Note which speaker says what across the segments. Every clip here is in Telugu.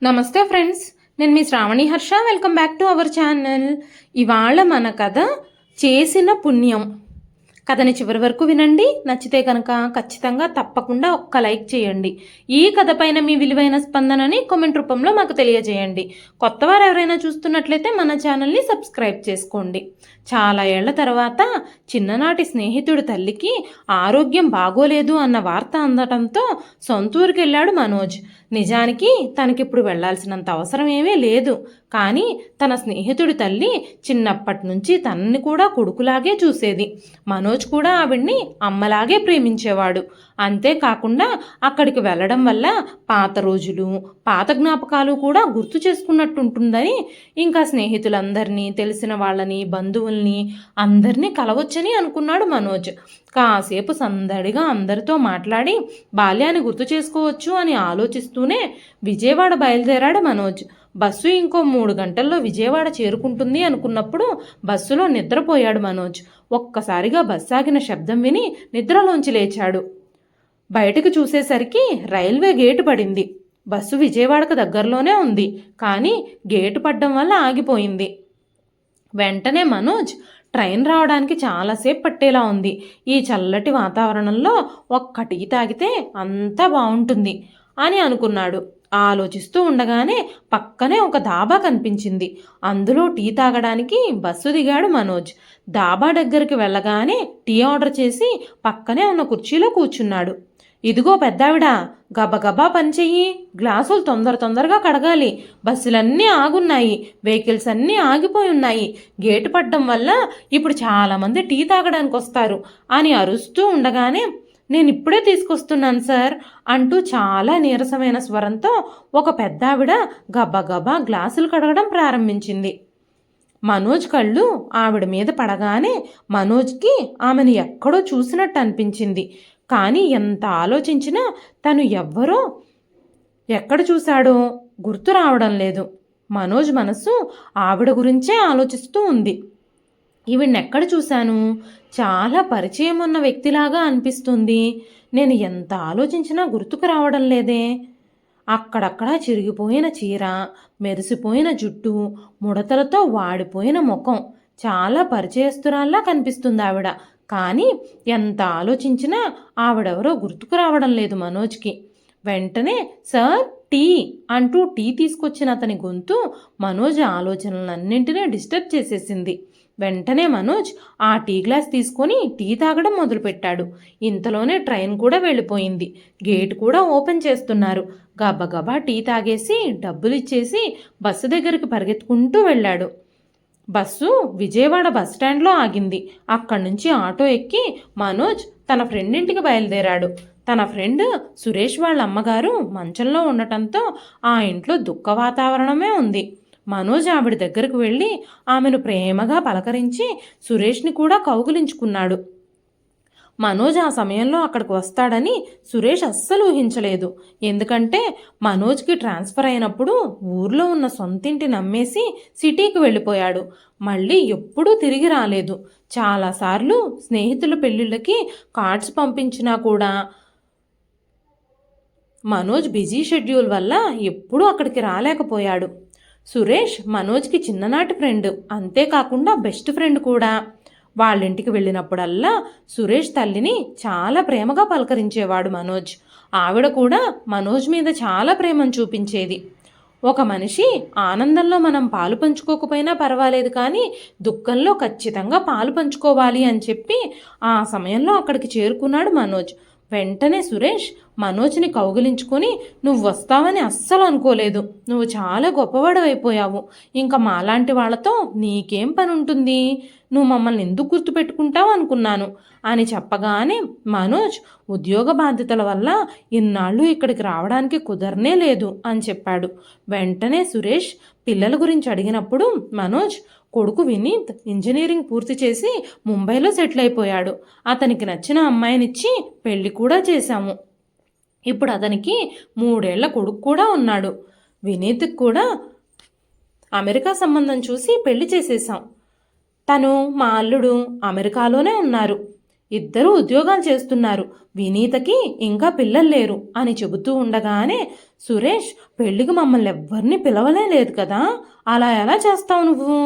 Speaker 1: నమస్తే ఫ్రెండ్స్, నేను మీ Sravani Harsha. Welcome back to our channel. ఇవాళ మన కథ చేసిన పుణ్యం. కథని చివరి వరకు వినండి. నచ్చితే కనుక ఖచ్చితంగా తప్పకుండా ఒక్క లైక్ చేయండి. ఈ కథ పైన మీ విలువైన స్పందనని కామెంట్ రూపంలో మాకు తెలియజేయండి. కొత్తవారు ఎవరైనా చూస్తున్నట్లయితే మన ఛానల్ని సబ్స్క్రైబ్ చేసుకోండి. చాలా ఏళ్ల తర్వాత చిన్ననాటి స్నేహితుడి తల్లికి ఆరోగ్యం బాగోలేదు అన్న వార్త అందటంతో సొంతూరుకి వెళ్ళాడు మనోజ్. నిజానికి తనకిప్పుడు వెళ్లాల్సినంత అవసరం ఏమీ లేదు. కానీ తన స్నేహితుడి తల్లి చిన్నప్పటి నుంచి తనని కూడా కొడుకులాగే చూసేది. మనోజ్ కూడా ఆవిడ్ని అమ్మలాగే ప్రేమించేవాడు. అంతేకాకుండా అక్కడికి వెళ్ళడం వల్ల పాత రోజులు, పాత జ్ఞాపకాలు కూడా గుర్తు చేసుకున్నట్టుంటుందని, ఇంకా స్నేహితులందరినీ, తెలిసిన వాళ్ళని, బంధువుల్ని అందరినీ కలవచ్చని అనుకున్నాడు మనోజ్. కాసేపు సందడిగా అందరితో మాట్లాడి బాల్యాన్ని గుర్తు చేసుకోవచ్చు అని ఆలోచిస్తూనే విజయవాడ బయలుదేరాడు మనోజ్. బస్సు ఇంకో 3 గంటల్లో విజయవాడ చేరుకుంటుంది అనుకున్నప్పుడు బస్సులో నిద్రపోయాడు మనోజ్. ఒక్కసారిగా బస్సు ఆగిన శబ్దం విని నిద్రలోంచి లేచాడు. బయటకు చూసేసరికి రైల్వే గేటు పడింది. బస్సు విజయవాడకు దగ్గరలోనే ఉంది, కానీ గేటు పడ్డం వల్ల ఆగిపోయింది. వెంటనే మనోజ్ ట్రైన్ రావడానికి చాలాసేపు పట్టేలా ఉంది. ఈ చల్లటి వాతావరణంలో ఒక్క టీ తాగితే అంతా బాగుంటుంది అని అనుకున్నాడు. ఆలోచిస్తూ ఉండగానే పక్కనే ఒక దాబా కనిపించింది. అందులో టీ తాగడానికి బస్సు దిగాడు మనోజ్. దాబా దగ్గరికి వెళ్ళగానే టీ ఆర్డర్ చేసి పక్కనే ఉన్న కుర్చీలో కూర్చున్నాడు. ఇదిగో పెద్దావిడ, గబగబా పనిచెయ్యి, గ్లాసులు తొందరగా కడగాలి, బస్సులన్నీ ఆగున్నాయి, వెహికల్స్ అన్నీ ఆగిపోయి ఉన్నాయి, గేటు పడ్డం వల్ల ఇప్పుడు చాలామంది టీ తాగడానికి వస్తారు అని అరుస్తూ ఉండగానే, నేను ఇప్పుడే తీసుకొస్తున్నాను సార్ అంటూ చాలా నీరసమైన స్వరంతో ఒక పెద్దావిడ గబగబా గ్లాసులు కడగడం ప్రారంభించింది. మనోజ్ కళ్ళు ఆవిడ మీద పడగానే మనోజ్కి ఆమెను ఎక్కడో చూసినట్టు అనిపించింది. కానీ ఎంత ఆలోచించినా తను ఎవ్వరో ఎక్కడ చూశాడో గుర్తు రావడం లేదు. మనోజ్ మనసు ఆవిడ గురించే ఆలోచిస్తూ ఉంది. ఈవిడెక్కడ చూశాను? చాలా పరిచయం ఉన్న వ్యక్తిలాగా అనిపిస్తుంది. నేను ఎంత ఆలోచించినా గుర్తుకు రావడం లేదే. అక్కడక్కడ చిరిగిపోయిన చీర, మెరిసిపోయిన జుట్టు, ముడతలతో వాడిపోయిన ముఖం, చాలా పరిచయస్తురాల్లా కనిపిస్తుంది ఆవిడ. కానీ ఎంత ఆలోచించినా ఆవిడెవరో గుర్తుకు రావడం లేదు మనోజ్కి. వెంటనే సార్ టీ అంటూ టీ తీసుకొచ్చిన అతని గొంతు మనోజ్ ఆలోచనలన్నింటినీ డిస్టర్బ్ చేసేసింది. వెంటనే మనోజ్ ఆ టీ గ్లాస్ తీసుకొని టీ తాగడం మొదలుపెట్టాడు. ఇంతలోనే ట్రైన్ కూడా వెళ్ళిపోయింది. గేట్ కూడా ఓపెన్ చేస్తున్నారు. గబగబా టీ తాగేసి డబ్బులు ఇచ్చేసి బస్సు దగ్గరికి పరిగెత్తుకుంటూ వెళ్ళాడు. బస్సు విజయవాడ బస్ స్టాండ్లో ఆగింది. అక్కడి నుంచి ఆటో ఎక్కి మనోజ్ తన ఫ్రెండ్ ఇంటికి బయలుదేరాడు. తన ఫ్రెండ్ సురేష్ వాళ్ళ అమ్మగారు మంచంలో ఉండటంతో ఆ ఇంట్లో దుఃఖ వాతావరణమే ఉంది. మనోజ్ ఆవిడ దగ్గరకు వెళ్ళి ఆమెను ప్రేమగా పలకరించి సురేష్ని కూడా కౌగిలించుకున్నాడు. మనోజ్ ఆ సమయంలో అక్కడికి వస్తాడని సురేష్ అస్సలు ఊహించలేదు. ఎందుకంటే మనోజ్కి ట్రాన్స్ఫర్ అయినప్పుడు ఊర్లో ఉన్న సొంతింటిని అమ్మేసి సిటీకి వెళ్ళిపోయాడు. మళ్ళీ ఎప్పుడూ తిరిగి రాలేదు. చాలాసార్లు స్నేహితుల పెళ్ళిళ్ళకి కార్డ్స్ పంపించినా కూడా మనోజ్ బిజీ షెడ్యూల్ వల్ల ఎప్పుడూ అక్కడికి రాలేకపోయాడు. సురేష్ మనోజ్కి చిన్ననాటి ఫ్రెండ్, అంతేకాకుండా బెస్ట్ ఫ్రెండ్ కూడా. వాళ్ళింటికి వెళ్ళినప్పుడల్లా సురేష్ తల్లిని చాలా ప్రేమగా పలకరించేవాడు మనోజ్. ఆవిడ కూడా మనోజ్ మీద చాలా ప్రేమను చూపించేది. ఒక మనిషి ఆనందంలో మనం పాలు పంచుకోకపోయినా పర్వాలేదు, కానీ దుఃఖంలో ఖచ్చితంగా పాలు పంచుకోవాలి అని చెప్పి ఆ సమయంలో అక్కడికి చేరుకున్నాడు మనోజ్. వెంటనే సురేష్ మనోజ్ని కౌగిలించుకొని, నువ్వు వస్తావని అస్సలు అనుకోలేదు, నువ్వు చాలా గొప్పవాడవైపోయావు, ఇంకా మాలాంటి వాళ్ళతో నీకేం పని ఉంటుంది, నువ్వు మమ్మల్ని ఎందుకు గుర్తుపెట్టుకుంటావు అనుకున్నాను అని చెప్పగానే మనోజ్ ఉద్యోగ బాధ్యతల వల్ల ఇన్నాళ్ళు ఇక్కడికి రావడానికి కుదరనే లేదు అని చెప్పాడు. వెంటనే సురేష్ పిల్లల గురించి అడిగినప్పుడు మనోజ్ కొడుకు వినీత్ ఇంజనీరింగ్ పూర్తి చేసి ముంబైలో సెటిల్ అయిపోయాడు. అతనికి నచ్చిన అమ్మాయినిచ్చి పెళ్లి కూడా చేశాము. ఇప్పుడు అతనికి 3 ఏళ్ల కొడుకు కూడా ఉన్నాడు. వినీత్కి కూడా అమెరికా సంబంధం చూసి పెళ్లి చేసేసాం. తను మా అల్లుడు అమెరికాలోనే ఉన్నారు. ఇద్దరూ ఉద్యోగాలు చేస్తున్నారు. వినీతకి ఇంకా పిల్లలు లేరు అని చెబుతూ ఉండగానే సురేష్, పెళ్ళికి మమ్మల్ని ఎవ్వరిని పిలవలే లేదు కదా, అలా ఎలా చేస్తావు నువ్వు?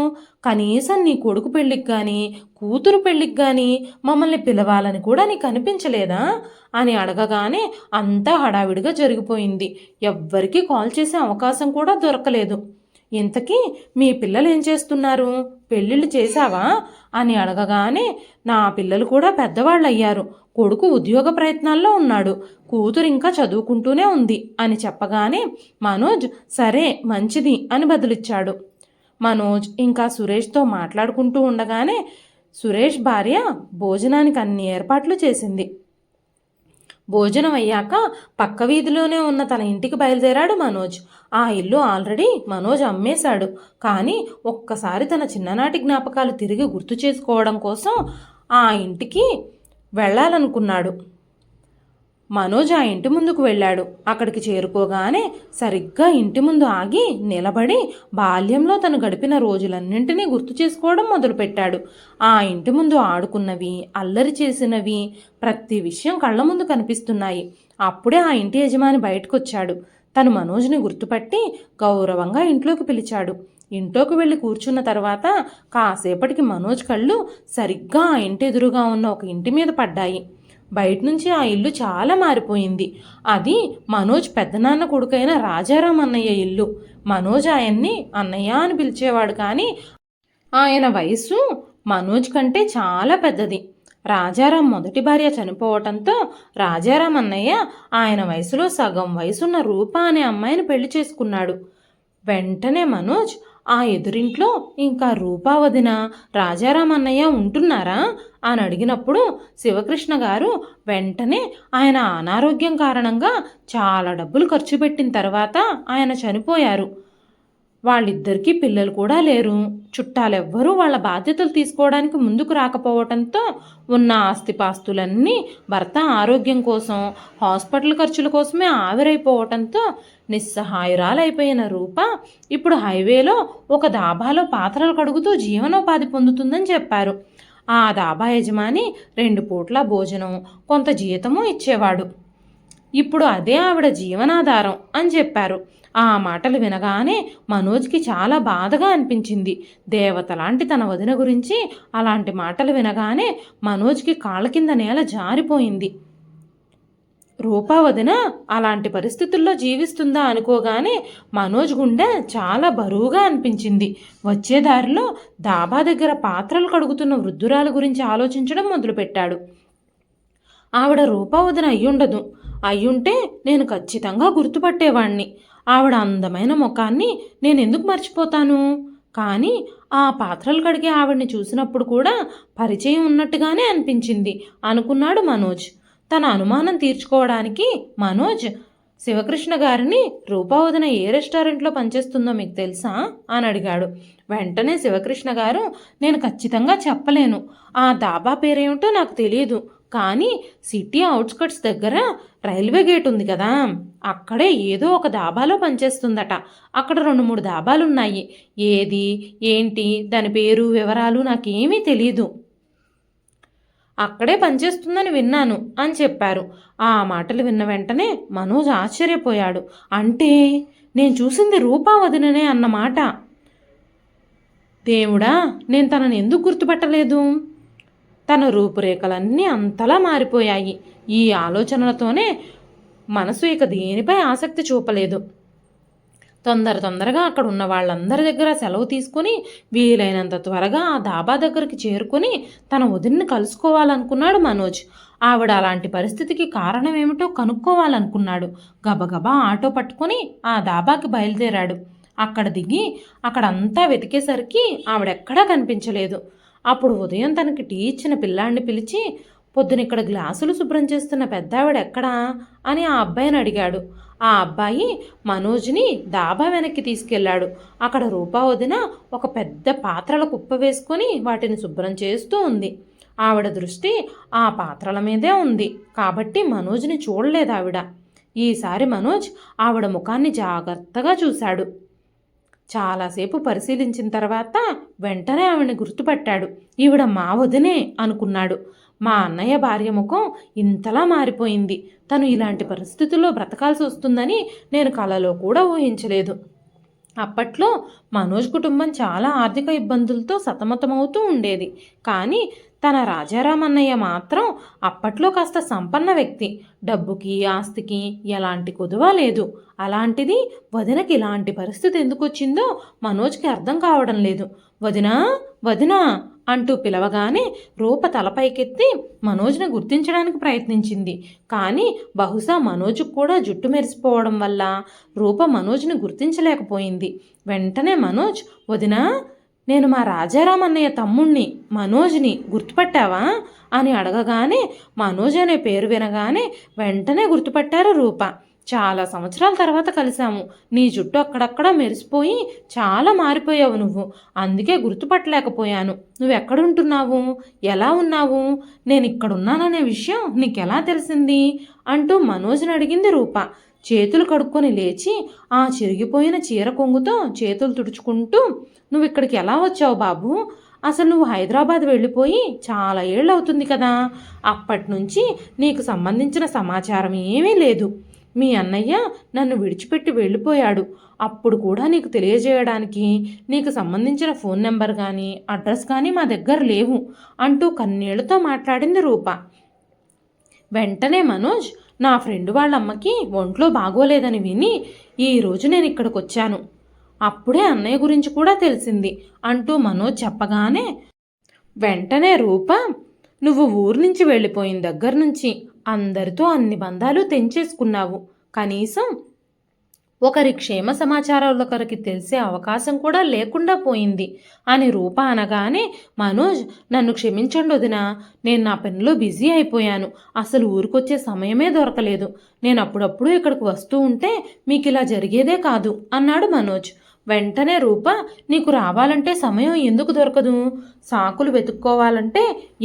Speaker 1: కనీసం నీ కొడుకు పెళ్ళికి కానీ కూతురు పెళ్ళికి కానీ మమ్మల్ని పిలవాలని కూడా నీకు అనిపించలేదా అని అడగగానే అంతా హడావిడిగా జరిగిపోయింది. ఎవ్వరికీ కాల్ చేసే అవకాశం కూడా దొరకలేదు. ఇంతకీ మీ పిల్లలు ఏం చేస్తున్నారు? పెళ్ళిళ్ళు చేశావా అని అడగగానే నా పిల్లలు కూడా పెద్దవాళ్ళు అయ్యారు. కొడుకు ఉద్యోగ ప్రయత్నాల్లో ఉన్నాడు, కూతురు ఇంకా చదువుకుంటూనే ఉంది అని చెప్పగానే మనోజ్ సరే మంచిది అని బదులిచ్చాడు. మనోజ్ ఇంకా సురేష్తో మాట్లాడుకుంటూ ఉండగానే సురేష్ భార్య భోజనానికి అన్ని ఏర్పాట్లు చేసింది. భోజనం అయ్యాక పక్క వీధిలోనే ఉన్న తన ఇంటికి బయలుదేరాడు మనోజ్. ఆ ఇల్లు ఆల్రెడీ మనోజ్ అమ్మేశాడు. కానీ ఒక్కసారి తన చిన్ననాటి జ్ఞాపకాలు తిరిగి గుర్తు చేసుకోవడం కోసం ఆ ఇంటికి వెళ్ళాలనుకున్నాడు. మనోజ్ ఆ ఇంటి ముందుకు వెళ్ళాడు. అక్కడికి చేరుకోగానే సరిగ్గా ఇంటి ముందు ఆగి నిలబడి బాల్యంలో తను గడిపిన రోజులన్నింటినీ గుర్తు చేసుకోవడం మొదలుపెట్టాడు. ఆ ఇంటి ముందు ఆడుకున్నవి, అల్లరి చేసినవి ప్రతి విషయం కళ్ళ ముందు కనిపిస్తున్నాయి. అప్పుడే ఆ ఇంటి యజమాని బయటకొచ్చాడు. తను మనోజ్ని గుర్తుపట్టి గౌరవంగా ఇంట్లోకి పిలిచాడు. ఇంట్లోకి వెళ్ళి కూర్చున్న తర్వాత కాసేపటికి మనోజ్ కళ్ళు సరిగ్గా ఆ ఇంటి ఎదురుగా ఉన్న ఒక ఇంటి మీద పడ్డాయి. బయట నుంచి ఆ ఇల్లు చాలా మారిపోయింది. అది మనోజ్ పెద్దనాన్న కొడుకైన రాజారాం అన్నయ్య ఇల్లు. మనోజ్ ఆయన్ని అన్నయ్య అని పిలిచేవాడు, కానీ ఆయన వయసు మనోజ్ కంటే చాలా పెద్దది. రాజారాం మొదటి భార్య చనిపోవటంతో రాజారాం అన్నయ్య ఆయన వయసులో సగం వయసున్న రూప అనే అమ్మాయిని పెళ్లి చేసుకున్నాడు. వెంటనే మనోజ్ ఆ ఎదురింట్లో ఇంకా రూపా వదిన, రాజారాం అన్నయ్య ఉంటున్నారా అని అడిగినప్పుడు శివకృష్ణ గారు వెంటనే ఆయన అనారోగ్యం కారణంగా చాలా డబ్బులు ఖర్చు పెట్టిన తర్వాత ఆయన చనిపోయారు. వాళ్ళిద్దరికీ పిల్లలు కూడా లేరు. చుట్టాలెవ్వరూ వాళ్ళ బాధ్యతలు తీసుకోవడానికి ముందుకు రాకపోవటంతో ఉన్న ఆస్తిపాస్తులన్నీ భర్త ఆరోగ్యం కోసం, హాస్పిటల్ ఖర్చుల కోసమే ఆవిరైపోవటంతో నిస్సహాయురాలైపోయిన రూప ఇప్పుడు హైవేలో ఒక దాబాలో పాత్రలు కడుగుతూ జీవనోపాధి పొందుతుందని చెప్పారు. ఆ దాబా యజమాని 2 పూట్ల భోజనం, కొంత జీతము ఇచ్చేవాడు. ఇప్పుడు అదే ఆవిడ జీవనాధారం అని చెప్పారు. ఆ మాటలు వినగానే మనోజ్కి చాలా బాధగా అనిపించింది. దేవత లాంటి తన వదిన గురించి అలాంటి మాటలు వినగానే మనోజ్కి కాళ్ళ కింద నేల జారిపోయింది. రూపా వదిన అలాంటి పరిస్థితుల్లో జీవిస్తుందా అనుకోగానే మనోజ్ గుండె చాలా బరువుగా అనిపించింది. వచ్చే దారిలో దాబా దగ్గర పాత్రలు కడుగుతున్న వృద్ధురాల గురించి ఆలోచించడం మొదలుపెట్టాడు. ఆవిడ రూపా వదిన అయ్యుండదు. అయ్యుంటే నేను ఖచ్చితంగా గుర్తుపట్టేవాణ్ణి. ఆవిడ అందమైన ముఖాన్ని నేనెందుకు మర్చిపోతాను? కానీ ఆ పాత్రలు కడిగే ఆవిడ్ని చూసినప్పుడు కూడా పరిచయం ఉన్నట్టుగానే అనిపించింది అనుకున్నాడు మనోజ్. తన అనుమానం తీర్చుకోవడానికి మనోజ్ శివకృష్ణ గారిని రూపా వదిన ఏ రెస్టారెంట్లో పనిచేస్తుందో మీకు తెలుసా అని అడిగాడు. వెంటనే శివకృష్ణ గారు, నేను ఖచ్చితంగా చెప్పలేను, ఆ దాబా పేరేమిటో నాకు తెలియదు, కానీ సిటీ అవుట్స్కట్స్ దగ్గర రైల్వే గేట్ ఉంది కదా, అక్కడే ఏదో ఒక దాబాలో పనిచేస్తుందట. అక్కడ 2-3 దాబాలున్నాయి. ఏది ఏంటి దాని పేరు వివరాలు నాకేమీ తెలియదు. అక్కడే పనిచేస్తుందని విన్నాను అని చెప్పారు. ఆ మాటలు విన్న వెంటనే మనోజ్ ఆశ్చర్యపోయాడు. అంటే నేను చూసింది రూపా వదిననే అన్నమాట. దేవుడా, నేను తనని ఎందుకు గుర్తుపట్టలేదు? తన రూపురేఖలన్నీ అంతలా మారిపోయాయి. ఈ ఆలోచనలతోనే మనసు ఇక దేనిపై ఆసక్తి చూపలేదు. తొందరగా అక్కడ ఉన్న వాళ్ళందరి దగ్గర సెలవు తీసుకుని వీలైనంత త్వరగా ఆ దాబా దగ్గరికి చేరుకుని తన వదిన్ని కలుసుకోవాలనుకున్నాడు మనోజ్. ఆవిడ అలాంటి పరిస్థితికి కారణం ఏమిటో కనుక్కోవాలనుకున్నాడు. గబగబా ఆటో పట్టుకుని ఆ దాబాకి బయలుదేరాడు. అక్కడ దిగి అక్కడంతా వెతికేసరికి ఆవిడెక్కడా కనిపించలేదు. అప్పుడు ఉదయం తనకి టీ ఇచ్చిన పిల్లాడిని పిలిచి, పొద్దునిక్కడ గ్లాసులు శుభ్రం చేస్తున్న పెద్దావిడ ఎక్కడా అని ఆ అబ్బాయిని అడిగాడు. ఆ అబ్బాయి మనోజ్ని దాబా వెనక్కి తీసుకెళ్లాడు. అక్కడ రూపా వదిన ఒక పెద్ద పాత్రల కుప్ప వేసుకొని వాటిని శుభ్రం చేస్తూ ఉంది. ఆవిడ దృష్టి ఆ పాత్రల మీదే ఉంది కాబట్టి మనోజ్ని చూడలేదు ఆవిడ. ఈసారి మనోజ్ ఆవిడ ముఖాన్ని జాగ్రత్తగా చూశాడు. చాలాసేపు పరిశీలించిన తర్వాత వెంటనే ఆవిడని గుర్తుపట్టాడు. ఈవిడ మా వదినే అనుకున్నాడు. మా అన్నయ్య భార్య ముఖం ఇంతలా మారిపోయింది. తను ఇలాంటి పరిస్థితుల్లో బ్రతకాల్సి వస్తుందని నేను కలలో కూడా ఊహించలేదు. అప్పట్లో మనోజ్ కుటుంబం చాలా ఆర్థిక ఇబ్బందులతో సతమతమవుతూ ఉండేది. కానీ తన రాజారామన్నయ్య మాత్రం అప్పట్లో కాస్త సంపన్న వ్యక్తి. డబ్బుకి ఆస్తికి ఎలాంటి కుదువ లేదు. అలాంటిది వదినకి ఇలాంటి పరిస్థితి ఎందుకు వచ్చిందో మనోజ్కి అర్థం కావడం లేదు. వదినా వదినా అంటూ పిలవగానే రూప తలపైకెత్తి మనోజ్ని గుర్తించడానికి ప్రయత్నించింది. కానీ బహుశా మనోజ్కి కూడా జుట్టు మెరిసిపోవడం వల్ల రూప మనోజ్ని గుర్తించలేకపోయింది. వెంటనే మనోజ్, వదినా, నేను మా రాజారామన్నయ్య తమ్ముణ్ణి మనోజ్ని గుర్తుపట్టావా అని అడగగానే మనోజ్ అనే పేరు వినగానే వెంటనే గుర్తుపట్టారు రూప. చాలా సంవత్సరాల తర్వాత కలిశాము. నీ జుట్టు అక్కడక్కడ మెరిసిపోయి చాలా మారిపోయావు నువ్వు. అందుకే గుర్తుపట్టలేకపోయాను. నువ్వెక్కడుంటున్నావు, ఎలా ఉన్నావు, నేను ఇక్కడున్నాననే విషయం నీకెలా తెలిసింది అంటూ మనోజ్ని అడిగింది రూప. చేతులు కడుక్కొని లేచి ఆ చిరిగిపోయిన చీర కొంగుతో చేతులు తుడుచుకుంటూ, నువ్వు ఇక్కడికి ఎలా వచ్చావు బాబు? అసలు నువ్వు హైదరాబాద్ వెళ్ళిపోయి చాలా ఏళ్ళు అవుతుంది కదా. అప్పటి నుంచి నీకు సంబంధించిన సమాచారం ఏమీ లేదు. మీ అన్నయ్య నన్ను విడిచిపెట్టి వెళ్ళిపోయాడు. అప్పుడు కూడా నీకు తెలియజేయడానికి నీకు సంబంధించిన ఫోన్ నెంబర్ కానీ అడ్రస్ కానీ మా దగ్గర లేవు అంటూ కన్నీళ్లతో మాట్లాడింది రూప. వెంటనే మనోజ్, నా ఫ్రెండ్ వాళ్ళ అమ్మకి ఒంట్లో బాగోలేదని విని ఈరోజు నేను ఇక్కడికి వచ్చాను. అప్పుడే అన్నయ్య గురించి కూడా తెలిసింది అంటూ మనోజ్ చెప్పగానే వెంటనే రూప, నువ్వు ఊరు నుంచి వెళ్ళిపోయిన దగ్గర నుంచి అందరితో అన్ని బంధాలు తెంచేసుకున్నావు. కనీసం ఒకరి క్షేమ సమాచారాలు ఒకరికి తెలిసే అవకాశం కూడా లేకుండా పోయింది అని రూప అనగానే మనోజ్, నన్ను క్షమించండి వదినా, నేను నా పనిలో బిజీ అయిపోయాను. అసలు ఊరికొచ్చే సమయమే దొరకలేదు. నేను అప్పుడప్పుడు ఇక్కడికి వస్తూ ఉంటే మీకు ఇలా జరిగేదే కాదు అన్నాడు మనోజ్. వెంటనే రూప, నీకు రావాలంటే సమయం ఎందుకు దొరకదు? సాకులు వెతుక్కోవాలంటే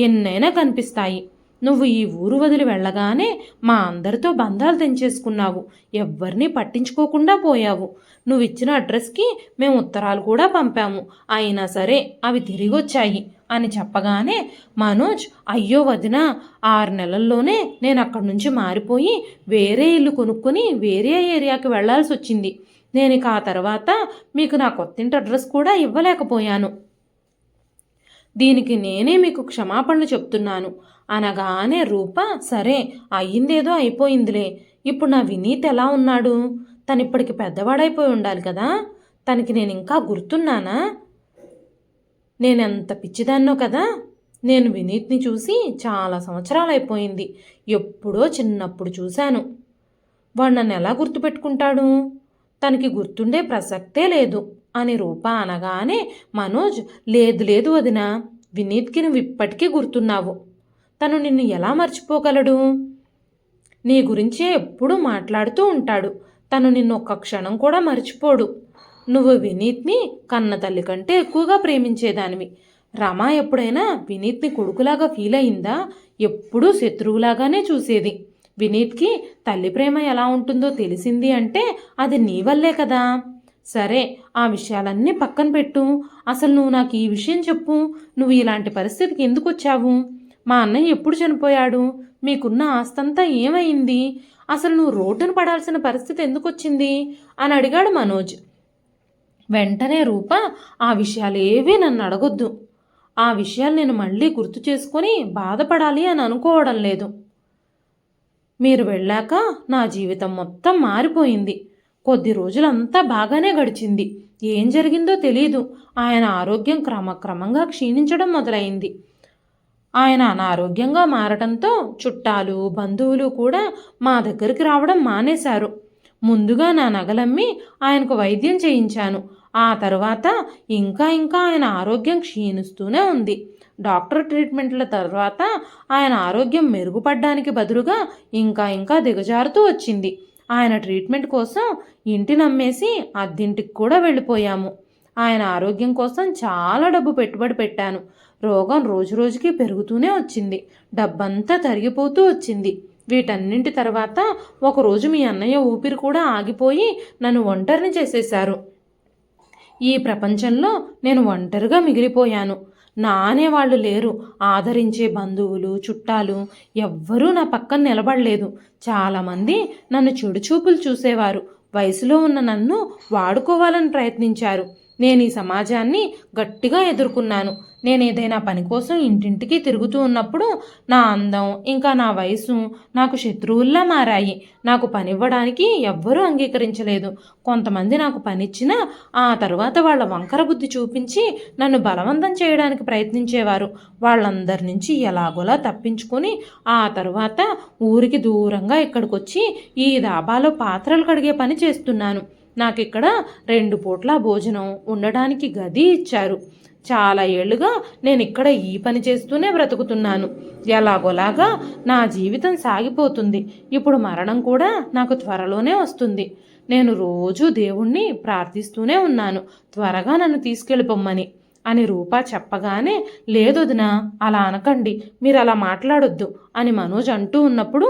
Speaker 1: ఎన్నైనా కనిపిస్తాయి. నువ్వు ఈ ఊరు వదిలి వెళ్ళగానే మా అందరితో బంధాలు తెంచేసుకున్నావు. ఎవ్వరినీ పట్టించుకోకుండా పోయావు. నువ్వు ఇచ్చిన అడ్రస్కి మేము ఉత్తరాలు కూడా పంపాము. అయినా సరే అవి తిరిగి వచ్చాయి అని చెప్పగానే మనోజ్, అయ్యో వదినా, 6 నెలల్లోనే నేను అక్కడి నుంచి మారిపోయి వేరే ఇల్లు కొనుక్కొని వేరే ఏరియాకి వెళ్లాల్సి వచ్చింది. నేను ఇక ఆ తర్వాత మీకు నా కొత్తింటి అడ్రస్ కూడా ఇవ్వలేకపోయాను. దీనికి నేనే మీకు క్షమాపణలు చెప్తున్నాను అనగానే రూప, సరే అయ్యిందేదో అయిపోయిందిలే. ఇప్పుడు నా వినీత్ ఎలా ఉన్నాడు? తనిప్పటికి పెద్దవాడైపోయి ఉండాలి కదా. తనకి నేను ఇంకా గుర్తున్నానా? నేనెంత పిచ్చిదాన్నో కదా. నేను వినీత్ని చూసి చాలా సంవత్సరాలు అయిపోయింది. ఎప్పుడో చిన్నప్పుడు చూశాను. వాడు నన్ను ఎలా గుర్తుపెట్టుకుంటాడు? తనకి గుర్తుండే ప్రసక్తే లేదు అని రూప అనగానే మనోజ్, లేదు లేదు వదినా, వినీత్కి నువ్వు ఇప్పటికీ గుర్తున్నావు. తను నిన్ను ఎలా మర్చిపోగలడు? నీ గురించే ఎప్పుడూ మాట్లాడుతూ ఉంటాడు. తను నిన్ను ఒక్క క్షణం కూడా మర్చిపోడు. నువ్వు వినీత్ని కన్న తల్లి కంటే ఎక్కువగా ప్రేమించేదానివి. రమ ఎప్పుడైనా వినీత్ని కొడుకులాగా ఫీల్ అయిందా? ఎప్పుడూ శత్రువులాగానే చూసేది. వినీత్కి తల్లి ప్రేమ ఎలా ఉంటుందో తెలిసింది అంటే అది నీ వల్లే కదా. సరే, ఆ విషయాలన్నీ పక్కన పెట్టు. అసలు నువ్వు నాకు ఈ విషయం చెప్పు. నువ్వు ఇలాంటి పరిస్థితికి ఎందుకు వచ్చావు? మా అన్నయ్య ఎప్పుడు చనిపోయాడు? మీకున్న ఆస్తంతా ఏమైంది? అసలు నువ్వు రోడ్డున పడాల్సిన పరిస్థితి ఎందుకు వచ్చింది అని అడిగాడు మనోజ్. వెంటనే రూప, ఆ విషయాలేవీ నన్ను అడగొద్దు. ఆ విషయాలు నేను మళ్ళీ గుర్తు చేసుకొని బాధపడాలి అని అనుకోవడం లేదు. మీరు వెళ్ళాక నా జీవితం మొత్తం మారిపోయింది. కొద్ది రోజులంతా బాగానే గడిచింది. ఏం జరిగిందో తెలీదు. ఆయన ఆరోగ్యం క్రమక్రమంగా క్షీణించడం మొదలైంది. ఆయన అనారోగ్యంగా మారటంతో చుట్టాలు బంధువులు కూడా మా దగ్గరికి రావడం మానేశారు. ముందుగా నా నగలమ్మి ఆయనకు వైద్యం చేయించాను. ఆ తర్వాత ఇంకా ఆయన ఆరోగ్యం క్షీణిస్తూనే ఉంది. డాక్టర్ ట్రీట్మెంట్ల తర్వాత ఆయన ఆరోగ్యం మెరుగుపడడానికి బదులుగా ఇంకా దిగజారుతూ వచ్చింది. ఆయన ట్రీట్మెంట్ కోసం ఇంటిని అమ్మేసి అద్దింటికి కూడా వెళ్ళిపోయాము. ఆయన ఆరోగ్యం కోసం చాలా డబ్బు పెట్టుబడి పెట్టాను. రోగం రోజురోజుకి పెరుగుతూనే వచ్చింది. డబ్బంతా తరిగిపోతూ వచ్చింది. వీటన్నింటి తర్వాత ఒకరోజు మీ అన్నయ్య ఊపిరి కూడా ఆగిపోయి నన్ను ఒంటరిని చేసేశారు. ఈ ప్రపంచంలో నేను ఒంటరిగా మిగిలిపోయాను. నా అనేవాళ్ళు లేరు. ఆదరించే బంధువులు, చుట్టాలు ఎవ్వరూ నా పక్కన నిలబడలేదు. చాలామంది నన్ను చెడు చూపులు చూసేవారు. వయసులో ఉన్న నన్ను వాడుకోవాలని ప్రయత్నించారు. నేను ఈ సమాజాన్ని గట్టిగా ఎదుర్కొన్నాను. నేను ఏదైనా పని కోసం ఇంటింటికి తిరుగుతూ ఉన్నప్పుడు నా అందం ఇంకా నా వయసు నాకు శత్రువుల్లా మారాయి. నాకు పనివ్వడానికి ఎవ్వరూ అంగీకరించలేదు. కొంతమంది నాకు పనిచ్చినా ఆ తర్వాత వాళ్ళ వంకర బుద్ధి చూపించి నన్ను బలవంతం చేయడానికి ప్రయత్నించేవారు. వాళ్ళందరి నుంచి ఎలాగోలా తప్పించుకొని ఆ తర్వాత ఊరికి దూరంగా ఇక్కడికి వచ్చి ఈ దాబాలో పాత్రలు కడిగే పని చేస్తున్నాను. నాకిక్కడ 2 పూట్ల భోజనం, ఉండడానికి గది ఇచ్చారు. చాలా ఏళ్లుగా నేను ఇక్కడ ఈ పని చేస్తూనే బ్రతుకుతున్నాను. ఎలాగోలాగా నా జీవితం సాగిపోతుంది. ఇప్పుడు మరణం కూడా నాకు త్వరలోనే వస్తుంది. నేను రోజూ దేవుణ్ణి ప్రార్థిస్తూనే ఉన్నాను, త్వరగా నన్ను తీసుకెళ్ళిపోమ్మని అని రూపా చెప్పగానే, లేదొదినా, అలా అనకండి, మీరు అలా మాట్లాడొద్దు అని మనోజ్ అంటూ ఉన్నప్పుడు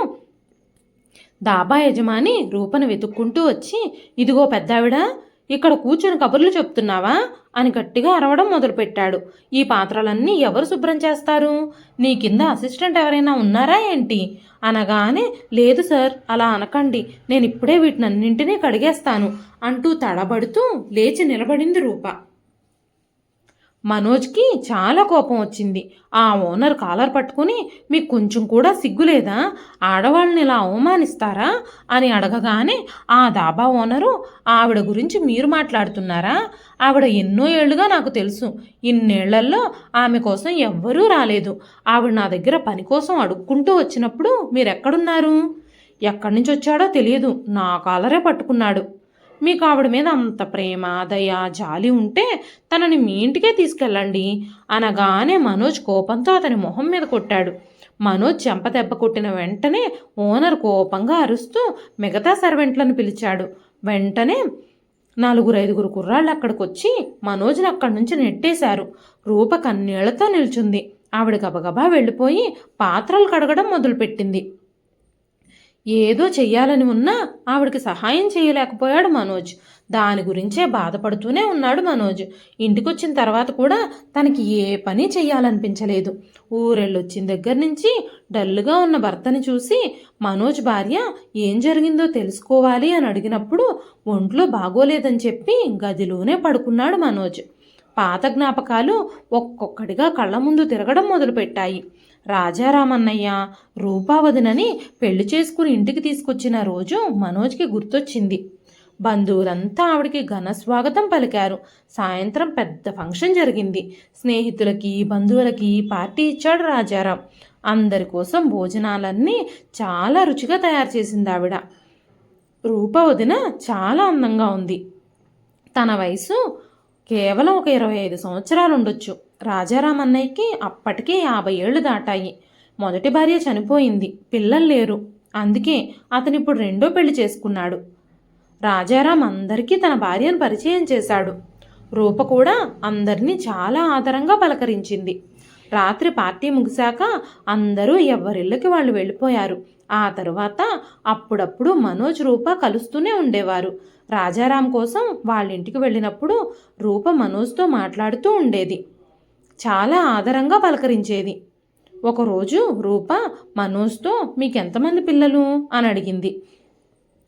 Speaker 1: దాబా యజమాని రూపను వెతుక్కుంటూ వచ్చి, ఇదిగో పెద్దావిడ, ఇక్కడ కూర్చుని కబుర్లు చెప్తున్నావా అని గట్టిగా అరవడం మొదలుపెట్టాడు. ఈ పాత్రలన్నీ ఎవరు శుభ్రం చేస్తారు? నీ కింద అసిస్టెంట్ ఎవరైనా ఉన్నారా ఏంటి అనగానే, లేదు సార్, అలా అనకండి, నేను ఇప్పుడే వీటినన్నింటినీ కడిగేస్తాను అంటూ తడబడుతూ లేచి నిలబడింది రూప. మనోజ్కి చాలా కోపం వచ్చింది. ఆ ఓనర్ కాలర్ పట్టుకుని, మీకు కొంచెం కూడా సిగ్గులేదా? ఆడవాళ్ళని ఇలా అవమానిస్తారా అని అడగగానే, ఆ దాబా ఓనరు, ఆవిడ గురించి మీరు మాట్లాడుతున్నారా? ఆవిడ ఎన్నో ఏళ్లుగా నాకు తెలుసు. ఇన్నేళ్లలో ఆమె కోసం ఎవ్వరూ రాలేదు. ఆవిడ నా దగ్గర పని కోసం అడుక్కుంటూ వచ్చినప్పుడు మీరెక్కడున్నారు? ఎక్కడి నుంచి వచ్చాడో తెలియదు, నా కాలరే పట్టుకున్నాడు. మీకు ఆవిడ మీద అంత ప్రేమ, దయ, జాలి ఉంటే తనని మీ ఇంటికే తీసుకెళ్ళండి అనగానే మనోజ్ కోపంతో అతని మొహం మీద కొట్టాడు. మనోజ్ చెంపదెబ్బ కొట్టిన వెంటనే ఓనర్ కోపంగా అరుస్తూ మిగతా సర్వెంట్లను పిలిచాడు. వెంటనే 4-5 కుర్రాళ్ళు అక్కడికి వచ్చి మనోజ్ని అక్కడి నుంచి నెట్టేశారు. రూప కన్నీళ్లతో నిల్చుంది. ఆవిడ గబగబా వెళ్ళిపోయి పాత్రలు కడగడం మొదలుపెట్టింది. ఏదో చెయ్యాలని ఉన్నా ఆవిడకి సహాయం చేయలేకపోయాడు మనోజ్. దాని గురించే బాధపడుతూనే ఉన్నాడు మనోజ్. ఇంటికొచ్చిన తర్వాత కూడా తనకి ఏ పని చెయ్యాలనిపించలేదు. ఊరెళ్ళొచ్చిన దగ్గర నుంచి డల్లుగా ఉన్న భర్తని చూసి మనోజ్ భార్య ఏం జరిగిందో తెలుసుకోవాలి అని అడిగినప్పుడు ఒంట్లో బాగోలేదని చెప్పి గదిలోనే పడుకున్నాడు మనోజ్. పాత జ్ఞాపకాలు ఒక్కొక్కటిగా కళ్ళ ముందు తిరగడం మొదలుపెట్టాయి. రాజారామన్నయ్య, రూపావదినని పెళ్లి చేసుకుని ఇంటికి తీసుకొచ్చిన రోజు మనోజ్కి గుర్తొచ్చింది. బంధువులంతా ఆవిడికి ఘన స్వాగతం పలికారు. సాయంత్రం పెద్ద ఫంక్షన్ జరిగింది. స్నేహితులకి, బంధువులకి పార్టీ ఇచ్చాడు రాజారాం. అందరి కోసం భోజనాలన్నీ చాలా రుచిగా తయారు చేసింది ఆవిడ. రూపవదిన చాలా అందంగా ఉంది. తన వయసు కేవలం ఒక 25 సంవత్సరాలు ఉండొచ్చు. రాజారాం అన్నయ్యకి అప్పటికే 50 ఏళ్లు దాటాయి. మొదటి భార్య చనిపోయింది, పిల్లలు లేరు. అందుకే అతను ఇప్పుడు 2వ పెళ్లి చేసుకున్నాడు. రాజారాం అందరికీ తన భార్యను పరిచయం చేశాడు. రూప కూడా అందరినీ చాలా ఆదరంగా పలకరించింది. రాత్రి పార్టీ ముగిశాక అందరూ ఎవరిళ్ళకి వాళ్ళు వెళ్ళిపోయారు. ఆ తరువాత అప్పుడప్పుడు మనోజ్, రూప కలుస్తూనే ఉండేవారు. రాజారాం కోసం వాళ్ళ ఇంటికి వెళ్ళినప్పుడు రూప మనోజ్తో మాట్లాడుతూ ఉండేది. చాలా ఆదరంగా పలకరించేది. ఒకరోజు రూప మనోజ్తో, మీకెంతమంది పిల్లలు అని అడిగింది.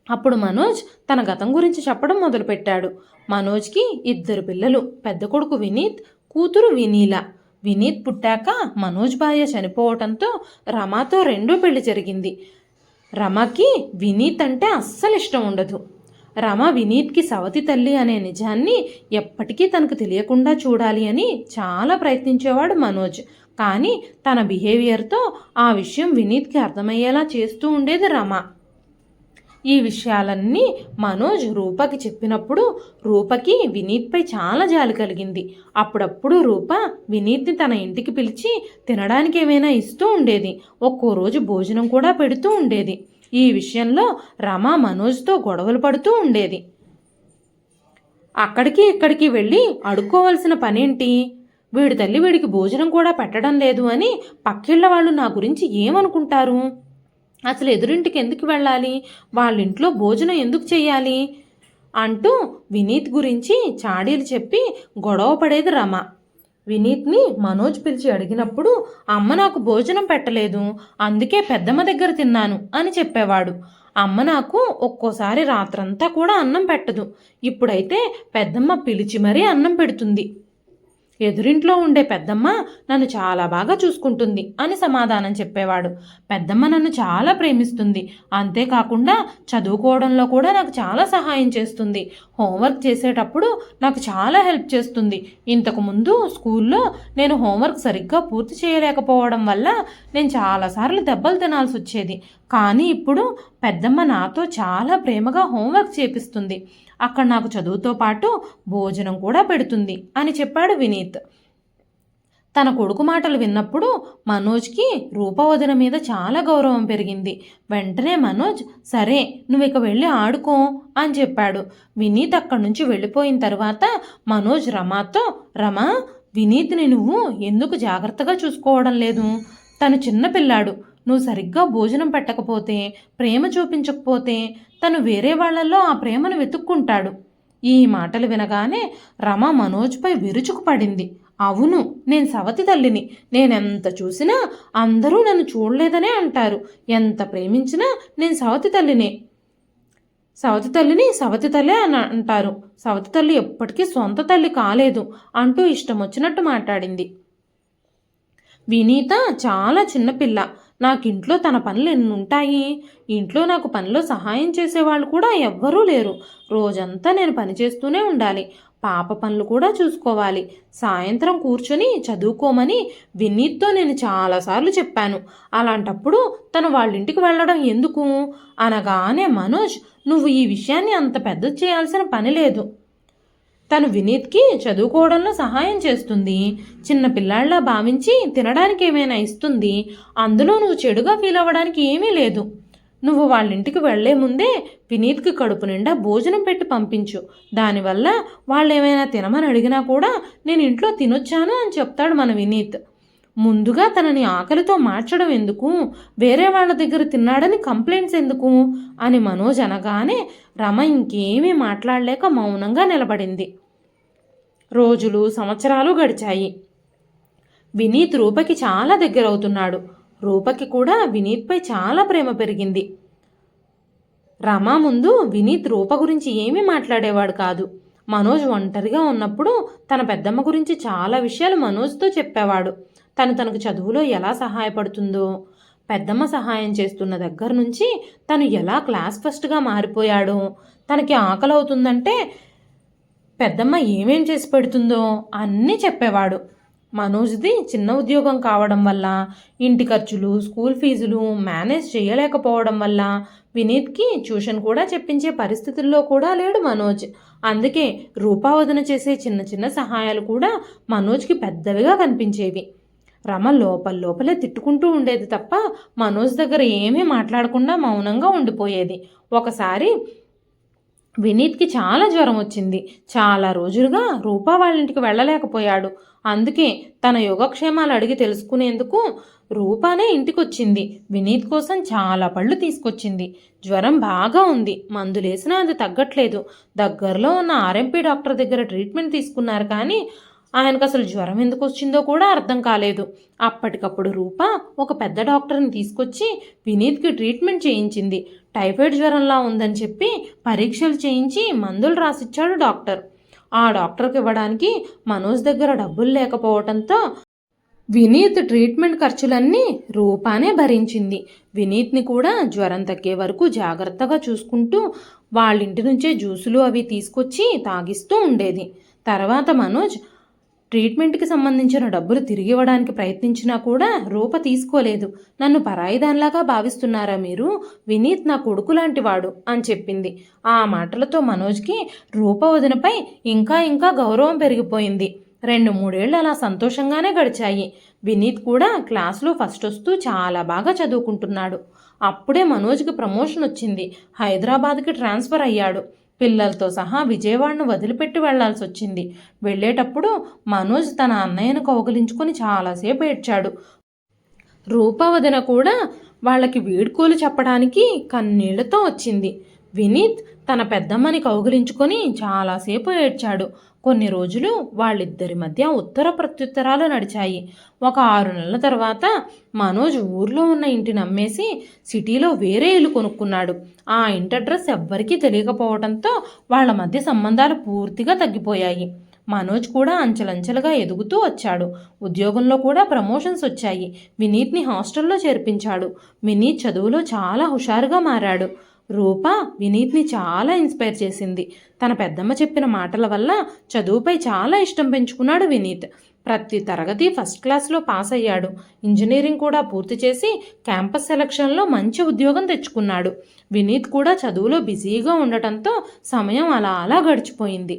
Speaker 1: అప్పుడు మనోజ్ తన గతం గురించి చెప్పడం మొదలుపెట్టాడు. మనోజ్కి 2 పిల్లలు. పెద్ద కొడుకు వినీత్, కూతురు వినీల. వినీత్ పుట్టాక మనోజ్ భార్య చనిపోవటంతో రమాతో 2వ పెళ్లి జరిగింది. రమకి వినీత్ అంటే అస్సలు ఇష్టం ఉండదు. రమ వినీత్కి సవతి తల్లి అనే నిజాన్ని ఎప్పటికీ తనకు తెలియకుండా చూడాలి అని చాలా ప్రయత్నించేవాడు మనోజ్. కానీ తన బిహేవియర్తో ఆ విషయం వినీత్కి అర్థమయ్యేలా చేస్తూ ఉండేది రమ. ఈ విషయాలన్నీ మనోజ్ రూపకి చెప్పినప్పుడు రూపకి వినీత్పై చాలా జాలి కలిగింది. అప్పుడప్పుడు రూప వినీత్ని తన ఇంటికి పిలిచి తినడానికి ఏమైనా ఇస్తూ ఉండేది. ఒక్కో రోజు భోజనం కూడా పెడుతూ ఉండేది. ఈ విషయంలో రమ మనోజ్తో గొడవలు పడుతూ ఉండేది. అక్కడికి ఇక్కడికి వెళ్ళి అడుక్కోవలసిన పనేంటి? వీడి తల్లి వీడికి భోజనం కూడా పెట్టడం లేదు అని పక్కిళ్ళ వాళ్ళు నా గురించి ఏమనుకుంటారు? అసలు ఎదురింటికి ఎందుకు వెళ్ళాలి? వాళ్ళ ఇంట్లో భోజనం ఎందుకు చెయ్యాలి అంటూ వినీత్ గురించి చాడీలు చెప్పి గొడవ పడేది రమ. వినీత్ని మనోజ్ పిలిచి అడిగినప్పుడు అమ్మ నాకు భోజనం పెట్టలేదు, అందుకే పెద్దమ్మ దగ్గర తిన్నాను అని చెప్పేవాడు. అమ్మ నాకు ఒక్కోసారి రాత్రంతా కూడా అన్నం పెట్టదు, ఇప్పుడైతే పెద్దమ్మ పిలిచి మరీ అన్నం పెడుతుంది. ఎదురింట్లో ఉండే పెద్దమ్మ నన్ను చాలా బాగా చూసుకుంటుంది అని సమాధానం చెప్పేవాడు. పెద్దమ్మ నన్ను చాలా ప్రేమిస్తుంది, అంతేకాకుండా చదువుకోవడంలో కూడా నాకు చాలా సహాయం చేస్తుంది. హోంవర్క్ చేసేటప్పుడు నాకు చాలా హెల్ప్ చేస్తుంది. ఇంతకుముందు స్కూల్లో నేను హోంవర్క్ సరిగ్గా పూర్తి చేయలేకపోవడం వల్ల నేను చాలాసార్లు దెబ్బలు తినాల్సి వచ్చేది. కానీ ఇప్పుడు పెద్దమ్మ నాతో చాలా ప్రేమగా హోంవర్క్ చేపిస్తుంది. అక్కడ నాకు చదువుతో పాటు భోజనం కూడా పెడుతుంది అని చెప్పాడు వినీత్. తన కొడుకు మాటలు విన్నప్పుడు మనోజ్కి రూపవదన మీద చాలా గౌరవం పెరిగింది. వెంటనే మనోజ్, సరే నువ్వు ఇక వెళ్ళి ఆడుకో అని చెప్పాడు. వినీత్ అక్కడి నుంచి వెళ్ళిపోయిన తర్వాత మనోజ్ రమాతో, రమా, వినీత్ని నువ్వు ఎందుకు జాగ్రత్తగా చూసుకోవడం లేదు? తను చిన్నపిల్లాడు, నువ్వు సరిగ్గా భోజనం పెట్టకపోతే, ప్రేమ చూపించకపోతే తను వేరే వాళ్లలో ఆ ప్రేమను వెతుక్కుంటాడు. ఈ మాటలు వినగానే రమ మనోజ్పై విరుచుకుపడింది. అవును, నేను సవతి తల్లిని. నేనెంత చూసినా అందరూ నన్ను చూడలేదనే అంటారు. ఎంత ప్రేమించినా నేను సవతి తల్లిని సవతి తల్లి అని అంటారు. సవతి తల్లి ఎప్పటికీ సొంత తల్లి కాలేదు అంటూ ఇష్టం వచ్చినట్టు మాట్లాడింది. వినీత చాలా చిన్నపిల్ల. నాకింట్లో తన పనులు ఎన్ని ఉంటాయి? ఇంట్లో నాకు పనిలో సహాయం చేసేవాళ్ళు కూడా ఎవ్వరూ లేరు. రోజంతా నేను పని చేస్తూనే ఉండాలి. పాప పనులు కూడా చూసుకోవాలి. సాయంత్రం కూర్చొని చదువుకోమని వినీత్తో నేను చాలాసార్లు చెప్పాను. అలాంటప్పుడు తను వాళ్ళింటికి వెళ్ళడం ఎందుకు అనగానే మనోజ్, నువ్వు ఈ విషయాన్ని అంత పెద్ద చేయాల్సిన పని లేదు. తను వినీత్కి చదువుకోవడంలో సహాయం చేస్తుంది. చిన్న పిల్లాళ్ళ భావించి తినడానికి ఏమైనా ఇస్తుంది. అందులో నువ్వు చెడుగా ఫీల్ అవ్వడానికి ఏమీ లేదు. నువ్వు వాళ్ళింటికి వెళ్లే ముందే వినీత్కి కడుపు నిండా భోజనం పెట్టి పంపించు. దానివల్ల వాళ్ళు ఏమైనా తినమని అడిగినా కూడా నేను ఇంట్లో తినొచ్చాను అని చెప్తాడు మన వినీత్. ముందుగా తనని ఆకలితో మార్చడం ఎందుకు? వేరే వాళ్ళ దగ్గర తిన్నాడని కంప్లైంట్స్ ఎందుకు అని మనోజ్ అనగానే రమ ఇంకేమీ మాట్లాడలేక మౌనంగా నిలబడింది. రోజులు సంవత్సరాలు గడిచాయి. వినీత్ రూపకి చాలా దగ్గరవుతున్నాడు. రూపకి కూడా వినీత్పై చాలా ప్రేమ పెరిగింది. రమ ముందు వినీత్ రూప గురించి ఏమీ మాట్లాడేవాడు కాదు. మనోజ్ ఒంటరిగా ఉన్నప్పుడు తన పెద్దమ్మ గురించి చాలా విషయాలు మనోజ్తో చెప్పేవాడు. తనకు చదువులో ఎలా సహాయపడుతుందో, పెద్దమ్మ సహాయం చేస్తున్న దగ్గర నుంచి తను ఎలా క్లాస్ ఫస్ట్గా మారిపోయాడో, తనకి ఆకలి అవుతుందంటే పెద్దమ్మ ఏమేం చేసి పెడుతుందో అన్నీ చెప్పేవాడు. మనోజ్ది చిన్న ఉద్యోగం కావడం వల్ల ఇంటి ఖర్చులు, స్కూల్ ఫీజులు మేనేజ్ చేయలేకపోవడం వల్ల వినీత్కి ట్యూషన్ కూడా చెప్పించే పరిస్థితుల్లో కూడా లేడు మనోజ్. అందుకే రూపావదన చేసే చిన్న చిన్న సహాయాలు కూడా మనోజ్కి పెద్దవిగా కనిపించేవి. రమ లోపలే తిట్టుకుంటూ ఉండేది తప్ప మనోజ్ దగ్గర ఏమీ మాట్లాడకుండా మౌనంగా ఉండిపోయేది. ఒకసారి వినీత్కి చాలా జ్వరం వచ్చింది. చాలా రోజులుగా రూపా వాళ్ళింటికి వెళ్ళలేకపోయాడు. అందుకే తన యోగక్షేమాలు అడిగి తెలుసుకునేందుకు రూపానే ఇంటికొచ్చింది. వినీత్ కోసం చాలా పళ్ళు తీసుకొచ్చింది. జ్వరం బాగా ఉంది, మందులేసినా అది తగ్గట్లేదు. దగ్గరలో ఉన్న ఆర్ఎంపీ డాక్టర్ దగ్గర ట్రీట్మెంట్ తీసుకున్నారు, కానీ ఆయనకు అసలు జ్వరం ఎందుకు వచ్చిందో కూడా అర్థం కాలేదు. అప్పటికప్పుడు రూప ఒక పెద్ద డాక్టర్ని తీసుకొచ్చి వినీత్కి ట్రీట్మెంట్ చేయించింది. టైఫాయిడ్ జ్వరంలా ఉందని చెప్పి పరీక్షలు చేయించి మందులు రాసిచ్చాడు డాక్టర్. ఆ డాక్టర్కి ఇవ్వడానికి మనోజ్ దగ్గర డబ్బులు లేకపోవడంతో వినీత్ ట్రీట్మెంట్ ఖర్చులన్నీ రూపానే భరించింది. వినీత్ని కూడా జ్వరం తగ్గే వరకు జాగ్రత్తగా చూసుకుంటూ వాళ్ళింటి నుంచే జ్యూసులు అవి తీసుకొచ్చి తాగిస్తూ ఉండేది. తర్వాత మనోజ్ ట్రీట్మెంట్కి సంబంధించిన డబ్బులు తిరిగి ఇవ్వడానికి ప్రయత్నించినా కూడా రూప తీసుకోలేదు. నన్ను పరాయిదానిలాగా భావిస్తున్నారా మీరు? వినీత్ నా కొడుకు లాంటివాడు అని చెప్పింది. ఆ మాటలతో మనోజ్కి రూప వదినపై ఇంకా గౌరవం పెరిగిపోయింది. 2-3 ఏళ్ళు అలా సంతోషంగానే గడిచాయి. వినీత్ కూడా క్లాసులో ఫస్ట్ వస్తూ చాలా బాగా చదువుకుంటున్నాడు. అప్పుడే మనోజ్కి ప్రమోషన్ వచ్చింది. హైదరాబాద్కి ట్రాన్స్ఫర్ అయ్యాడు. పిల్లలతో సహా విజయవాడను వదిలిపెట్టి వెళ్లాల్సి వచ్చింది. వెళ్ళేటప్పుడు మనోజ్ తన అన్నయ్యను కౌగిలించుకొని చాలాసేపు ఏడ్చాడు. రూపవదన కూడా వాళ్ళకి వీడ్కోలు చెప్పడానికి కన్నీళ్లతో వచ్చింది. వినీత్ తన పెద్దమ్మని కౌగిలించుకొని చాలాసేపు ఏడ్చాడు. కొన్ని రోజులు వాళ్ళిద్దరి మధ్య ఉత్తర ప్రత్యుత్తరాలు నడిచాయి. ఒక 6 నెలల తర్వాత మనోజ్ ఊర్లో ఉన్న ఇంటిని అమ్మేసి సిటీలో వేరే ఇల్లు కొనుక్కున్నాడు. ఆ ఇంటి అడ్రస్ ఎవ్వరికీ తెలియకపోవడంతో వాళ్ళ మధ్య సంబంధాలు పూర్తిగా తగ్గిపోయాయి. మనోజ్ కూడా అంచెలంచెలుగా ఎదుగుతూ వచ్చాడు. ఉద్యోగంలో కూడా ప్రమోషన్స్ వచ్చాయి. వినీత్ని హాస్టల్లో చేర్పించాడు. వినీత్ చదువులో చాలా హుషారుగా మారాడు. రూప వినీత్ని చాలా ఇన్స్పైర్ చేసింది. తన పెద్దమ్మ చెప్పిన మాటల వల్ల చదువుపై చాలా ఇష్టం పెంచుకున్నాడు వినీత్. ప్రతి తరగతి ఫస్ట్ క్లాస్లో పాస్ అయ్యాడు. ఇంజనీరింగ్ కూడా పూర్తి చేసి క్యాంపస్ సెలక్షన్లో మంచి ఉద్యోగం తెచ్చుకున్నాడు. వినీత్ కూడా చదువులో బిజీగా ఉండటంతో సమయం అలా అలా గడిచిపోయింది.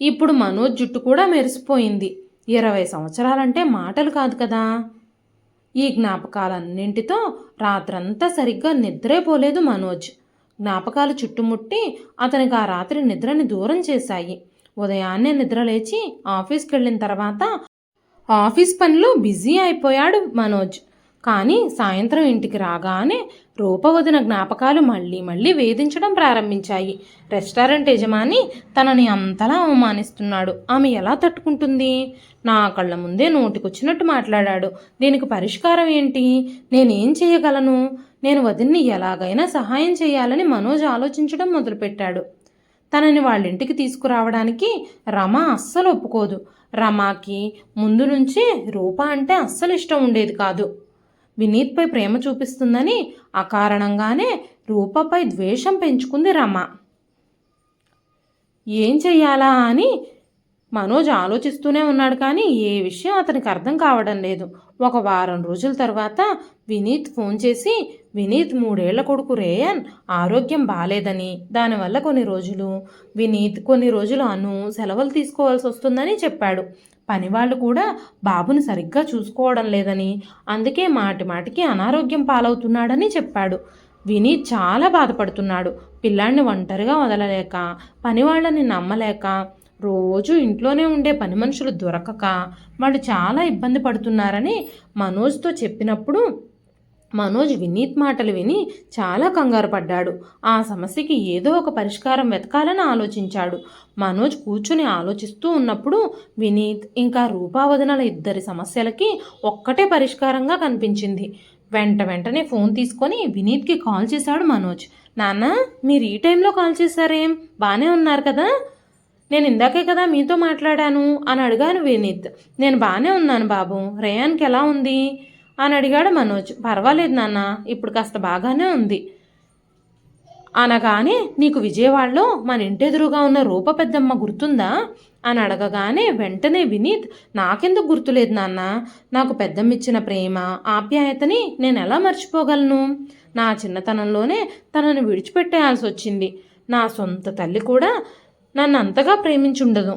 Speaker 1: ఇప్పుడు మనోజ్ జుట్టు కూడా మెరిసిపోయింది. 20 సంవత్సరాలంటే మాటలు కాదు కదా. ఈ జ్ఞాపకాలన్నింటితో రాత్రంతా సరిగ్గా నిద్రే పోలేదు మనోజ్. జ్ఞాపకాలు చుట్టుముట్టి అతనికి ఆ రాత్రి నిద్రని దూరం చేశాయి. ఉదయాన్నే నిద్రలేచి ఆఫీస్కి వెళ్ళిన తర్వాత ఆఫీస్ పనిలో బిజీ అయిపోయాడు మనోజ్. కానీ సాయంత్రం ఇంటికి రాగానే రూపవదిన జ్ఞాపకాలు మళ్ళీ మళ్ళీ వేధించడం ప్రారంభించాయి. రెస్టారెంట్ యజమాని తనని అంతలా అవమానిస్తున్నాడు. ఆమె ఎలా తట్టుకుంటుంది? నా కళ్ళ ముందే నోటికొచ్చినట్టు మాట్లాడాడు. దీనికి పరిష్కారం ఏంటి? నేనేం చేయగలను? నేను వదిన్ని ఎలాగైనా సహాయం చేయాలని మనోజ్ ఆలోచించడం మొదలుపెట్టాడు. తనని వాళ్ళింటికి తీసుకురావడానికి రమ అస్సలు ఒప్పుకోదు. రమాకి ముందు నుంచే రూప అంటే అస్సలు ఇష్టం ఉండేది కాదు. వినీత్పై ప్రేమ చూపిస్తుందని అకారణంగానే రూపపై ద్వేషం పెంచుకుంది రమ. ఏం చెయ్యాలా అని మనోజ్ ఆలోచిస్తూనే ఉన్నాడు. కానీ ఏ విషయం అతనికి అర్థం కావడం లేదు. ఒక వారం రోజుల తర్వాత వినీత్ ఫోన్ చేసి వినీత్ 3 ఏళ్ల కొడుకు రేయన్ ఆరోగ్యం బాలేదని, దానివల్ల కొన్ని రోజులు అను సెలవులు తీసుకోవాల్సి వస్తుందని చెప్పాడు. పనివాళ్ళు కూడా బాబుని సరిగ్గా చూసుకోవడం లేదని, అందుకే మాటిమాటికి అనారోగ్యం పాలవుతున్నాడని చెప్పాడు. వినీత్ చాలా బాధపడుతున్నాడు. పిల్లాన్ని ఒంటరిగా వదలలేక, పనివాళ్ళని నమ్మలేక, రోజు ఇంట్లోనే ఉండే పని మనుషులు దొరకక వాళ్ళు చాలా ఇబ్బంది పడుతున్నారని మనోజ్తో చెప్పినప్పుడు మనోజ్ వినీత్ మాటలు విని చాలా కంగారు పడ్డాడు. ఆ సమస్యకి ఏదో ఒక పరిష్కారం వెతకాలని ఆలోచించాడు. మనోజ్ కూర్చుని ఆలోచిస్తూ ఉన్నప్పుడు వినీత్ ఇంకా రూపావదనల ఇద్దరి సమస్యలకి ఒక్కటే పరిష్కారంగా కనిపించింది. వెంటనే ఫోన్ తీసుకొని వినీత్కి కాల్ చేశాడు మనోజ్. నాన్న, మీరు ఈ టైంలో కాల్ చేశారేం? బాగానే ఉన్నారు కదా? నేను ఇందాకే కదా మీతో మాట్లాడాను అని అడిగాను వినీత్. నేను బాగానే ఉన్నాను బాబు. రేయాన్కి ఎలా ఉంది అని అడిగాడు మనోజ్. పర్వాలేదు నాన్న, ఇప్పుడు కాస్త బాగానే ఉంది అనగానే, నీకు విజయవాడలో మన ఇంటెదురుగా ఉన్న రూప పెద్దమ్మ గుర్తుందా అని అడగగానే వెంటనే వినీత్, నాకెందుకు గుర్తులేదు నాన్న? నాకు పెద్దమ్మిచ్చిన ప్రేమ ఆప్యాయతని నేను ఎలా మర్చిపోగలను? నా చిన్నతనంలోనే తనను విడిచిపెట్టేయాల్సి వచ్చింది. నా సొంత తల్లి కూడా నన్ను అంతగా ప్రేమించుండదు.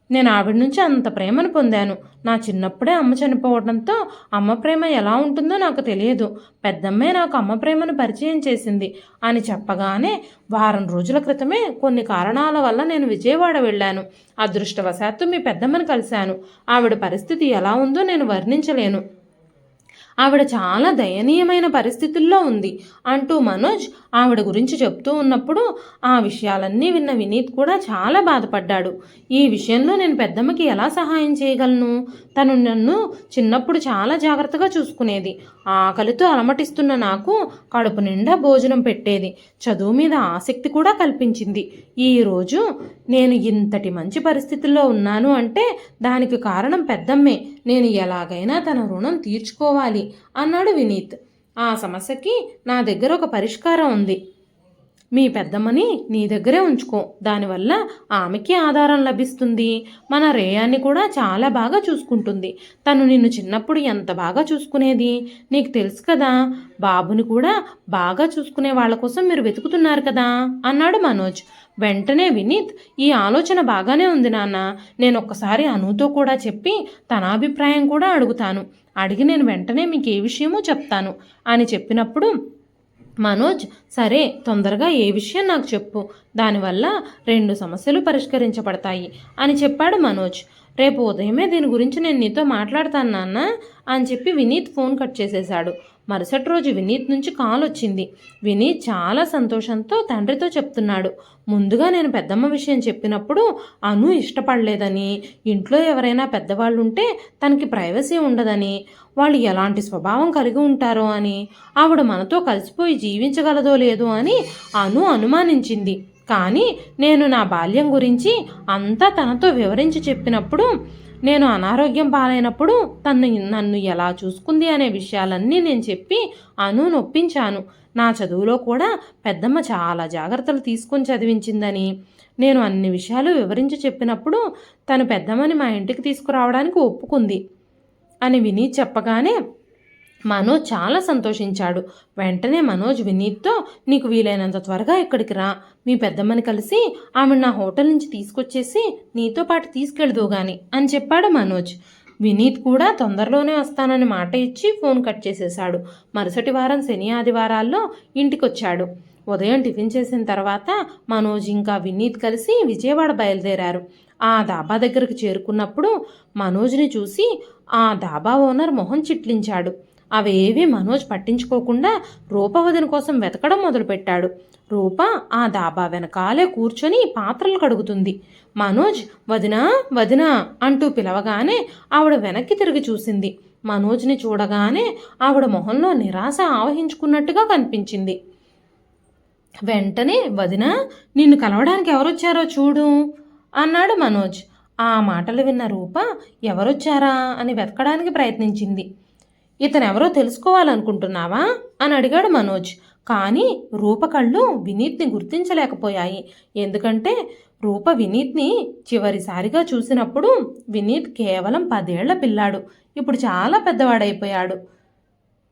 Speaker 1: నేను ఆవిడ నుంచి అంత ప్రేమను పొందాను. నా చిన్నప్పుడే అమ్మ చనిపోవడంతో అమ్మ ప్రేమ ఎలా ఉంటుందో నాకు తెలియదు. పెద్దమ్మే నాకు అమ్మ ప్రేమను పరిచయం చేసింది అని చెప్పగానే, వారం రోజుల క్రితమే కొన్ని కారణాల వల్ల నేను విజయవాడ వెళ్ళాను. అదృష్టవశాత్తు మీ పెద్దమ్మని కలిశాను. ఆవిడ పరిస్థితి ఎలా ఉందో నేను వర్ణించలేను. ఆవిడ చాలా దయనీయమైన పరిస్థితుల్లో ఉంది అంటూ మనోజ్ ఆవిడ గురించి చెప్తూ ఉన్నప్పుడు ఆ విషయాలన్నీ విన్న వినీత్ కూడా చాలా బాధపడ్డాడు. ఈ విషయంలో నేను పెద్దమ్మకి ఎలా సహాయం చేయగలను? తను నన్ను చిన్నప్పుడు చాలా జాగ్రత్తగా చూసుకునేది. ఆకలితో అలమటిస్తున్న నాకు కడుపు నిండా భోజనం పెట్టేది. చదువు మీద ఆసక్తి కూడా కల్పించింది. ఈరోజు నేను ఇంతటి మంచి పరిస్థితుల్లో ఉన్నాను అంటే దానికి కారణం పెద్దమ్మే. నేను ఎలాగైనా తన రుణం తీర్చుకోవాలి అన్నాడు వినీత్. ఆ సమస్యకి నా దగ్గర ఒక పరిష్కారం ఉంది. మీ పెద్దమ్మని నీ దగ్గరే ఉంచుకో. దానివల్ల ఆమెకి ఆధారం లభిస్తుంది. మన రేయాన్ని కూడా చాలా బాగా చూసుకుంటుంది. తను నిన్ను చిన్నప్పుడు ఎంత బాగా చూసుకునేది నీకు తెలుసు కదా. బాబుని కూడా బాగా చూసుకునే వాళ్ళ కోసం మీరు వెతుకుతున్నారు కదా అన్నాడు మనోజ్. వెంటనే వినీత్, ఈ ఆలోచన బాగానే ఉంది నాన్న. నేను ఒక్కసారి అనుతో కూడా చెప్పి తన అభిప్రాయం కూడా అడుగుతాను. అడిగి నేను వెంటనే మీకు ఏ విషయమో చెప్తాను అని చెప్పినప్పుడు మనోజ్, సరే, తొందరగా ఏ విషయం నాకు చెప్పు. దానివల్ల 2 సమస్యలు పరిష్కరించబడతాయి అని చెప్పాడు మనోజ్. రేపు ఉదయమే దీని గురించి నేను నీతో మాట్లాడతాను నాన్న అని చెప్పి వినీత్ ఫోన్ కట్ చేసేశాడు. మరుసటి రోజు వినీత్ నుంచి కాల్ వచ్చింది. వినీత్ చాలా సంతోషంతో తండ్రితో చెప్తున్నాడు, ముందుగా నేను పెద్దమ్మ విషయం చెప్పినప్పుడు అను ఇష్టపడలేదని, ఇంట్లో ఎవరైనా పెద్దవాళ్ళు ఉంటే తనకి ప్రైవసీ ఉండదని, వాళ్ళు ఎలాంటి స్వభావం కలిగి ఉంటారో అని, ఆవిడ మనతో కలిసిపోయి జీవించగలదో లేదో అని అను అనుమానించింది. కానీ నేను నా బాల్యం గురించి అంతా తనతో వివరించి చెప్పినప్పుడు, నేను అనారోగ్యం పాలైనప్పుడు నన్ను ఎలా చూసుకుంది అనే విషయాలన్నీ నేను చెప్పి అను నొప్పించాను. నా చదువులో కూడా పెద్దమ్మ చాలా జాగ్రత్తలు తీసుకొని చదివించిందని నేను అన్ని విషయాలు వివరించి చెప్పినప్పుడు తను పెద్దమ్మని మా ఇంటికి తీసుకురావడానికి ఒప్పుకుంది అని వినీత్ చెప్పగానే మనోజ్ చాలా సంతోషించాడు. వెంటనే మనోజ్ వినీత్తో, నీకు వీలైనంత త్వరగా ఇక్కడికి రా, మీ పెద్దమ్మని కలిసి ఆమె నా హోటల్ నుంచి తీసుకొచ్చేసి నీతో పాటు తీసుకెళ్దు గాని అని చెప్పాడు మనోజ్. వినీత్ కూడా తొందరలోనే వస్తానని మాట ఇచ్చి ఫోన్ కట్ చేసేశాడు. మరుసటి వారం శని ఆదివారాల్లో ఇంటికొచ్చాడు. ఉదయం టిఫిన్ చేసిన తర్వాత మనోజ్ ఇంకా వినీత్ కలిసి విజయవాడ బయలుదేరారు. ఆ దాబా దగ్గరకు చేరుకున్నప్పుడు మనోజ్ని చూసి ఆ దాబా ఓనర్ మొహం చిట్లించాడు. అవేవీ మనోజ్ పట్టించుకోకుండా రూపవదిన కోసం వెతకడం మొదలుపెట్టాడు. రూప ఆ దాబా వెనకాలే కూర్చొని పాత్రలు కడుగుతుంది. మనోజ్ వదినా వదినా అంటూ పిలవగానే ఆవిడ వెనక్కి తిరిగి చూసింది. మనోజ్ని చూడగానే ఆవిడ మొహంలో నిరాశ ఆవహించుకున్నట్టుగా కనిపించింది. వెంటనే వదినా, నిన్ను కలవడానికి ఎవరొచ్చారో చూడు అన్నాడు మనోజ్. ఆ మాటలు విన్న రూప ఎవరొచ్చారా అని వెతకడానికి ప్రయత్నించింది. ఇతనెవరో తెలుసుకోవాలనుకుంటున్నావా అని అడిగాడు మనోజ్. కానీ రూప కళ్ళు వినీత్ని గుర్తించలేకపోయాయి. ఎందుకంటే రూప వినీత్ని చివరిసారిగా చూసినప్పుడు వినీత్ కేవలం 10 ఏళ్ల పిల్లాడు, ఇప్పుడు చాలా పెద్దవాడైపోయాడు.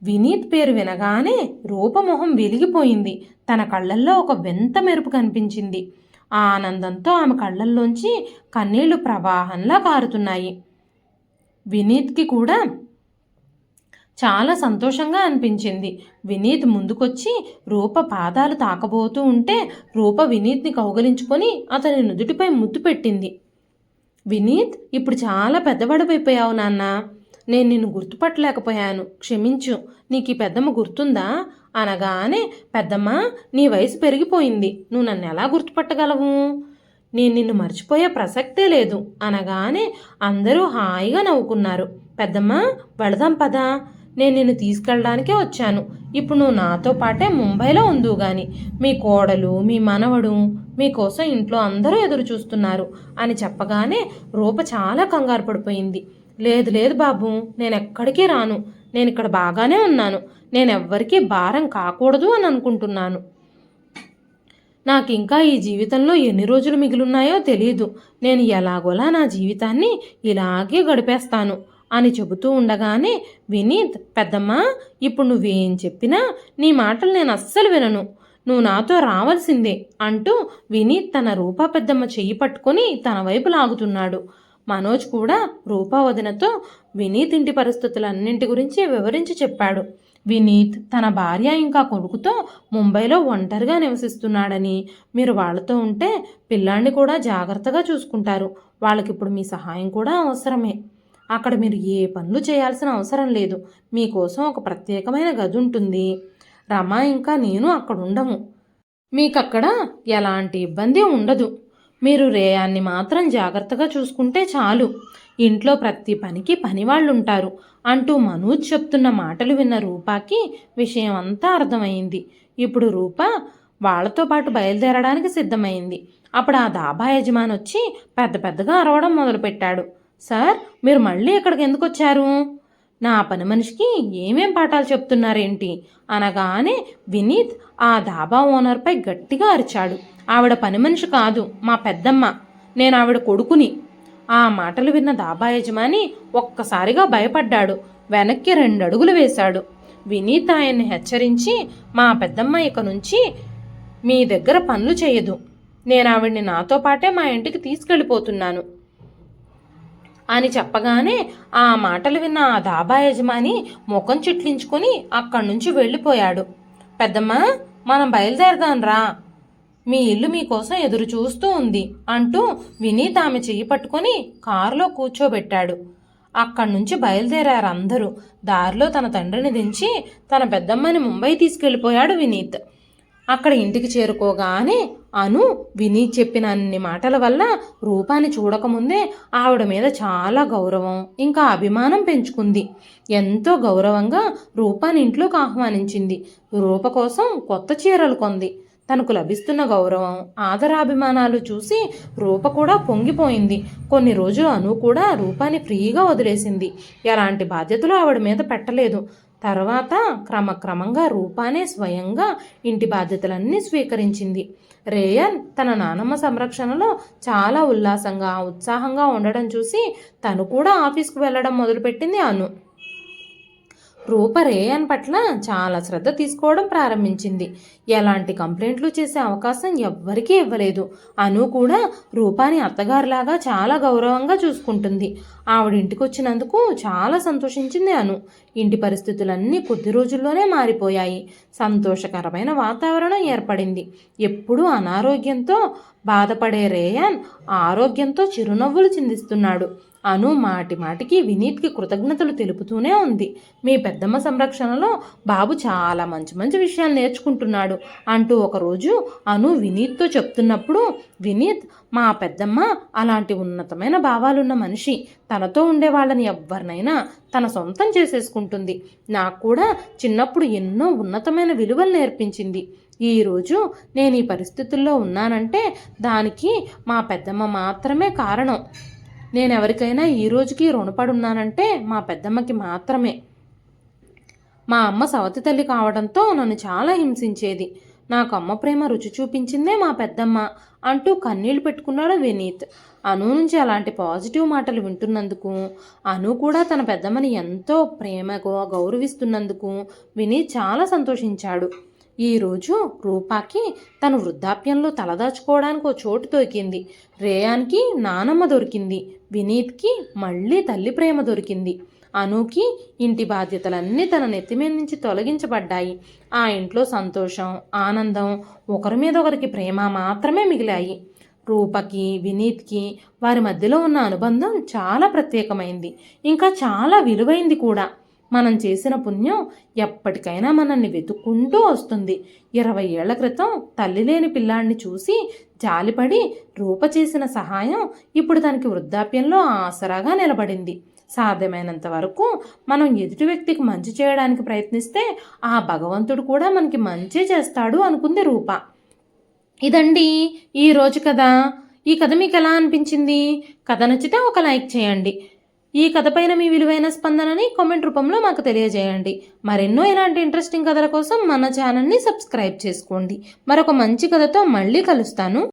Speaker 1: వినీత్ పేరు వినగానే రూప మొహం వెలిగిపోయింది. తన కళ్ళల్లో ఒక వింత మెరుపు కనిపించింది. ఆ ఆనందంతో ఆమె కళ్ళల్లోంచి కన్నీళ్లు ప్రవాహంలా కారుతున్నాయి. వినీత్కి కూడా చాలా సంతోషంగా అనిపించింది. వినీత్ ముందుకొచ్చి రూప పాదాలు తాకబోతూ ఉంటే రూప వినీత్ని కౌగలించుకొని అతని నుదుటిపై ముద్దు పెట్టింది. వినీత్, ఇప్పుడు చాలా పెద్దవాడిపోయావు నాన్న, నేను నిన్ను గుర్తుపట్టలేకపోయాను, క్షమించు, నీకు ఈ పెద్దమ్మ గుర్తుందా అనగానే, పెద్దమ్మ నీ వయసు పెరిగిపోయింది, నువ్వు నన్ను ఎలా గుర్తుపట్టగలవు, నేను నిన్ను మర్చిపోయే ప్రసక్తే లేదు అనగానే అందరూ హాయిగా నవ్వుకున్నారు. పెద్దమ్మ వెళదాం పదా, నేను నిన్ను తీసుకెళ్ళడానికే వచ్చాను, ఇప్పుడు నువ్వు నాతో పాటే ముంబైలో ఉందువు గాని, మీ కోడలు మీ మనవడు మీకోసం ఇంట్లో అందరూ ఎదురు చూస్తున్నారు అని చెప్పగానే రూప చాలా కంగారు పడిపోయింది. లేదు లేదు బాబు, నేను ఎక్కడికి రాను, నేను ఇక్కడ బాగానే ఉన్నాను, నేనెవ్వరికీ భారం కాకూడదు అని అనుకుంటున్నాను. నాకు ఇంకా ఈ జీవితంలో ఎన్ని రోజులు మిగిలిన్నాయో తెలియదు, నేను ఎలాగోలా నా జీవితాన్ని ఇలాగే గడిపేస్తాను అని చెబుతూ ఉండగానే వినీత్, పెద్దమ్మ ఇప్పుడు నువ్వేం చెప్పినా నీ మాటలు నేను అస్సలు వినను, నువ్వు నాతో రావాల్సిందే అంటూ వినీత్ తన రూపా పెద్దమ్మ చెయ్యి పట్టుకొని తన వైపు లాగుతున్నాడు. మనోజ్ కూడా రూపా వదినతో వినీత్ ఇంటి పరిస్థితులన్నింటి గురించి వివరించి చెప్పాడు. వినీత్ తన భార్య ఇంకా కొడుకుతో ముంబైలో ఒంటరిగా నివసిస్తున్నాడని, మీరు వాళ్ళతో ఉంటే పిల్లాన్ని కూడా జాగ్రత్తగా చూసుకుంటారు, వాళ్ళకిప్పుడు మీ సహాయం కూడా అవసరమే, అక్కడ మీరు ఏ పనులు చేయాల్సిన అవసరం లేదు, మీకోసం ఒక ప్రత్యేకమైన గది ఉంటుంది, రమ ఇంకా నేను అక్కడ ఉండము, మీకక్కడ ఎలాంటి ఇబ్బంది ఉండదు, మీరు రేయాన్ని మాత్రం జాగ్రత్తగా చూసుకుంటే చాలు, ఇంట్లో ప్రతి పనికి పనివాళ్ళుంటారు అంటూ మనోజ్ చెప్తున్న మాటలు విన్న రూపాకి విషయం అంతా అర్థమైంది. ఇప్పుడు రూప వాళ్లతో పాటు బయలుదేరడానికి సిద్ధమైంది. అప్పుడు ఆ దాబా యజమాని వచ్చి పెద్ద పెద్దగా అరవడం మొదలుపెట్టాడు. సార్, మీరు మళ్ళీ ఇక్కడికి ఎందుకు వచ్చారు, నా పని మనిషికి ఏమేం పాఠాలు చెప్తున్నారేంటి అనగానే వినీత్ ఆ దాబా ఓనర్పై గట్టిగా అరిచాడు. ఆవిడ పని మనిషి కాదు, మా పెద్దమ్మ, నేను ఆవిడ కొడుకుని. ఆ మాటలు విన్న దాబా యజమాని ఒక్కసారిగా భయపడ్డాడు. వెనక్కి 2 అడుగులు వేశాడు. వినీత్ ఆయన్ని హెచ్చరించి, మా పెద్దమ్మ ఇక నుంచి మీ దగ్గర పనులు చేయదు, నేను ఆవిడ్ని నాతో పాటే మా ఇంటికి తీసుకెళ్ళిపోతున్నాను అని చెప్పగానే ఆ మాటలు విన్న ఆ దాబా యజమాని ముఖం చిట్లించుకొని అక్కడి నుంచి వెళ్ళిపోయాడు. పెద్దమ్మ, మనం బయలుదేరదాం రా, మీ ఇల్లు మీకోసం ఎదురు చూస్తూ ఉంది అంటూ వినీత్ ఆమె చెయ్యి పట్టుకొని కారులో కూర్చోబెట్టాడు. అక్కడి నుంచి బయలుదేరారు అందరూ. దారిలో తన తండ్రిని దించి తన పెద్దమ్మని ముంబై తీసుకెళ్ళిపోయాడు వినీత్. అక్కడ ఇంటికి చేరుకోగానే అను వినీత్ చెప్పిన అన్ని మాటల వల్ల రూపాన్ని చూడకముందే ఆవిడ మీద చాలా గౌరవం ఇంకా అభిమానం పెంచుకుంది. ఎంతో గౌరవంగా రూపాన్ని ఇంట్లోకి ఆహ్వానించింది. రూప కోసం కొత్త చీరలు కొంది. తనకు లభిస్తున్న గౌరవం ఆదరాభిమానాలు చూసి రూప కూడా పొంగిపోయింది. కొన్ని రోజులు అను కూడా రూపాన్ని ఫ్రీగా వదిలేసింది. ఎలాంటి బాధ్యతలు ఆవిడ మీద పెట్టలేదు. తర్వాత క్రమక్రమంగా రూపానే స్వయంగా ఇంటి బాధ్యతలన్నీ స్వీకరించింది. రేయన్ తన నానమ్మ సంరక్షణలో చాలా ఉల్లాసంగా ఉత్సాహంగా ఉండడం చూసి తను కూడా ఆఫీస్కు వెళ్ళడం మొదలుపెట్టింది అను. రూప రేయన్ పట్ల చాలా శ్రద్ధ తీసుకోవడం ప్రారంభించింది. ఎలాంటి కంప్లైంట్లు చేసే అవకాశం ఎవ్వరికీ ఇవ్వలేదు. అను కూడా రూపాని అత్తగారిలాగా చాలా గౌరవంగా చూసుకుంటుంది. ఆవిడ ఇంటికి వచ్చినందుకు చాలా సంతోషించింది అను. ఇంటి పరిస్థితులన్నీ కొద్ది రోజుల్లోనే మారిపోయాయి. సంతోషకరమైన వాతావరణం ఏర్పడింది. ఎప్పుడూ అనారోగ్యంతో బాధపడే రేయాన్ ఆరోగ్యంతో చిరునవ్వులు చిందిస్తున్నాడు. అను మాటి మాటికి వినీత్కి కృతజ్ఞతలు తెలుపుతూనే ఉంది. మీ పెద్దమ్మ సంరక్షణలో బాబు చాలా మంచి మంచి విషయాలు నేర్చుకుంటున్నాడు అంటూ ఒకరోజు అను వినీత్తో చెప్తున్నప్పుడు, వినీత్ మా పెద్దమ్మ అలాంటి ఉన్నతమైన భావాలున్న మనిషి. తనతో ఉండే వాళ్ళని ఎవరినైనా తన సొంతం చేసేసుకుంటుంది. నాకు కూడా చిన్నప్పుడు ఎన్నో ఉన్నతమైన విలువలు నేర్పించింది. ఈరోజు నేను ఈ పరిస్థితుల్లో ఉన్నానంటే దానికి మా పెద్దమ్మ మాత్రమే కారణం. నేను ఎవరికైనా ఈ రోజుకి రుణపడున్నానంటే మా పెద్దమ్మకి మాత్రమే. మా అమ్మ సవతి తల్లి కావడంతో నన్ను చాలా హింసించేది. నాకు అమ్మ ప్రేమ రుచి చూపించిందే మా పెద్దమ్మ అంటూ కన్నీళ్లు పెట్టుకున్నాడు వినీత్. అను నుంచి అలాంటి పాజిటివ్ మాటలు వింటున్నందుకు, అను కూడా తన పెద్దమ్మని ఎంతో ప్రేమగా గౌరవిస్తున్నందుకు వినీత్ చాలా సంతోషించాడు. ఈరోజు రూపాకి తను వృద్ధాప్యంలో తలదాచుకోవడానికి ఓ చోటు దొరికింది. రేయాన్కి నానమ్మ దొరికింది. వినీత్కి మళ్ళీ తల్లి ప్రేమ దొరికింది. అనుకి ఇంటి బాధ్యతలన్నీ తన నెత్తిమీద నుంచి తొలగించబడ్డాయి. ఆ ఇంట్లో సంతోషం, ఆనందం, ఒకరి మీద ఒకరికి ప్రేమ మాత్రమే మిగిలాయి. రూపకి వినీత్కి వారి మధ్యలో ఉన్న అనుబంధం చాలా ప్రత్యేకమైంది, ఇంకా చాలా విలువైంది కూడా. మనం చేసిన పుణ్యం ఎప్పటికైనా మనల్ని వెతుక్కుంటూ వస్తుంది. 20 ఏళ్ల క్రితం తల్లి లేని పిల్లాడిని చూసి జాలిపడి రూప చేసిన సహాయం ఇప్పుడు తనకి వృద్ధాప్యంలో ఆసరాగా నిలబడింది. సాధ్యమైనంత వరకు మనం ఎదుటి వ్యక్తికి మంచి చేయడానికి ప్రయత్నిస్తే ఆ భగవంతుడు కూడా మనకి మంచి చేస్తాడు అనుకుంది రూప. ఇదండి ఈరోజు కథ. ఈ కథ మీకు ఎలా అనిపించింది? కథ నచ్చితే ఒక లైక్ చేయండి. ఈ కథపైన మీ విలువైన స్పందనని కామెంట్ రూపంలో మాకు తెలియజేయండి. మరెన్నో ఇలాంటి ఇంట్రెస్టింగ్ కథల కోసం మన ఛానల్ని సబ్స్క్రైబ్ చేసుకోండి. మరొక మంచి కథతో మళ్ళీ కలుస్తాను.